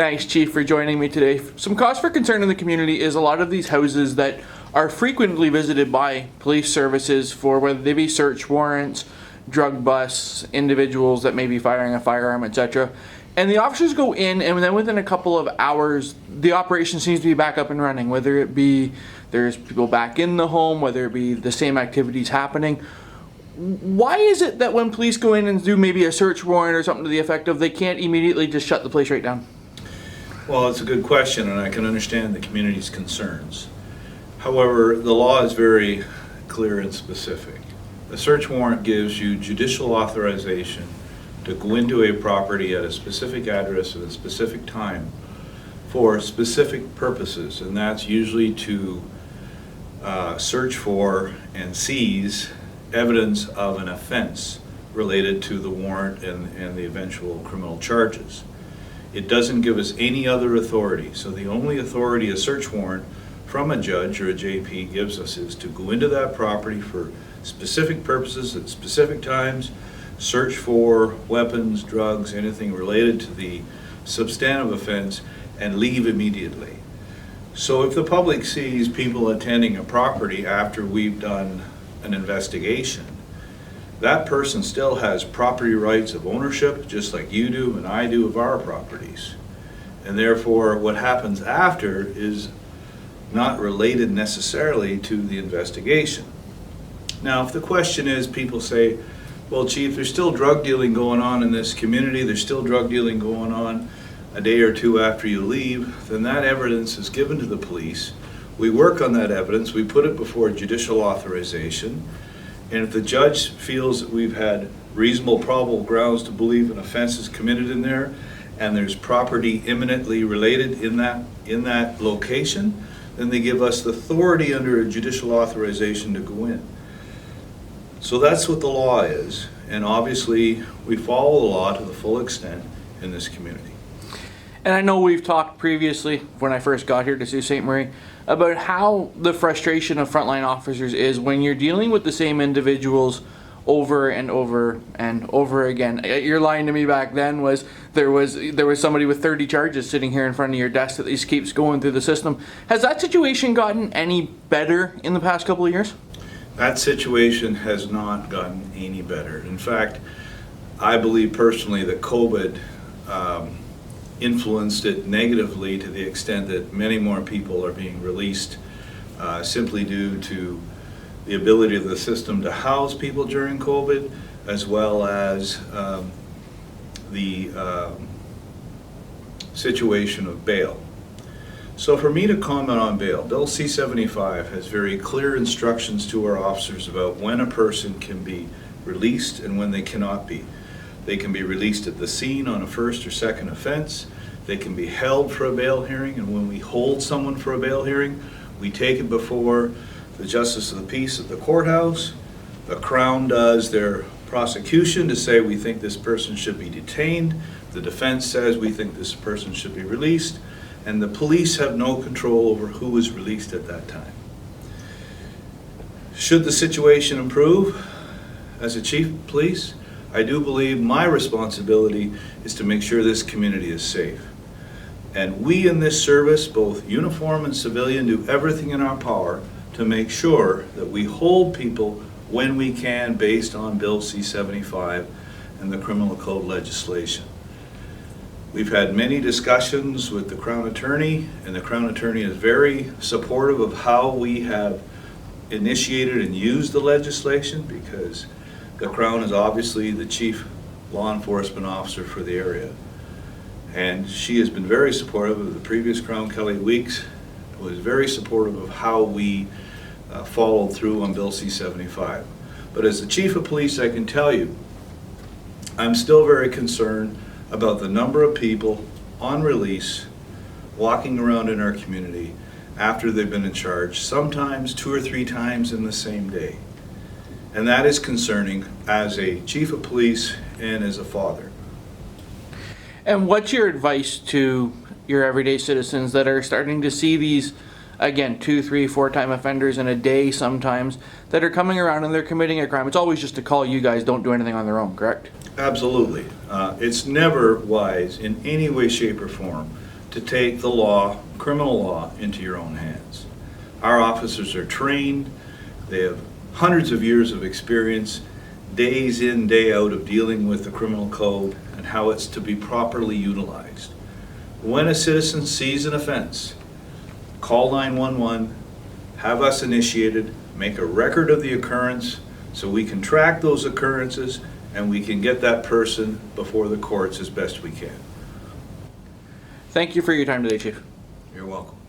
Thanks, Chief, for joining me today. Some cause for concern in the community is a lot of these houses that are frequently visited by police services for whether they be search warrants, drug busts, individuals that may be firing a firearm, etc. And the officers go in, and then within a couple of hours, the operation seems to be back up and running, whether it be there's people back in the home, whether it be the same activities happening. Why is it that when police go in and do maybe a search warrant or something to the effect of, they can't immediately just shut the place right down? Well, it's a good question, and I can understand the community's concerns. However, the law is very clear and specific. A search warrant gives you judicial authorization to go into a property at a specific address at a specific time for specific purposes, and that's usually to search for and seize evidence of an offense related to the warrant and the eventual criminal charges. It doesn't give us any other authority, so the only authority a search warrant from a judge or a JP gives us is to go into that property for specific purposes at specific times, search for weapons, drugs, anything related to the substantive offense, and leave immediately. So if the public sees people attending a property after we've done an investigation, that person still has property rights of ownership, just like you do and I do of our properties. And therefore, what happens after is not related necessarily to the investigation. Now, if the question is, people say, well, Chief, there's still drug dealing going on in this community, there's still drug dealing going on a day or two after you leave, then that evidence is given to the police. We work on that evidence, we put it before judicial authorization, and if the judge feels that we've had reasonable probable grounds to believe an offense is committed in there, and there's property imminently related in that location, then they give us the authority under a judicial authorization to go in. So that's what the law is, and obviously we follow the law to the full extent in this community. And I know we've talked previously, when I first got here to Sault Ste. Marie, about how the frustration of frontline officers is when you're dealing with the same individuals over and over and over again. Your line to me back then was there was somebody with 30 charges sitting here in front of your desk that just keeps going through the system. Has that situation gotten any better in the past couple of years? That situation has not gotten any better. In fact, I believe personally that COVID influenced it negatively to the extent that many more people are being released simply due to the ability of the system to house people during COVID, as well as the situation of bail. So for me to comment on bail, Bill C-75 has very clear instructions to our officers about when a person can be released and when they cannot be. They can be released at the scene on a first or second offense. They can be held for a bail hearing, and when we hold someone for a bail hearing, we take it before the Justice of the Peace at the courthouse. The Crown does their prosecution to say we think this person should be detained. The defense says we think this person should be released, and the police have no control over who is released at that time. Should the situation improve, as a chief of police, I do believe my responsibility is to make sure this community is safe. And we in this service, both uniform and civilian, do everything in our power to make sure that we hold people when we can based on Bill C-75 and the criminal code legislation. We've had many discussions with the Crown Attorney, and the Crown Attorney is very supportive of how we have initiated and used the legislation, because the Crown is obviously the chief law enforcement officer for the area. And she has been very supportive of the previous Crown. Kelly Weeks was very supportive of how we followed through on Bill C-75. But as the chief of police, I can tell you, I'm still very concerned about the number of people on release walking around in our community after they've been in charge, sometimes 2 or 3 times in the same day. And that is concerning as a chief of police and as a father. And what's your advice to your everyday citizens that are starting to see these, again, 2, 3, 4 time offenders in a day sometimes, that are coming around and they're committing a crime? It's always just to call you guys, don't do anything on their own, correct? Absolutely. It's never wise in any way, shape, or form to take the law, criminal law, into your own hands. Our officers are trained, they have hundreds of years of experience, days in, day out of dealing with the criminal code and how it's to be properly utilized. When a citizen sees an offense, call 911, have us initiated, make a record of the occurrence so we can track those occurrences and we can get that person before the courts as best we can. Thank you for your time today, Chief. You're welcome.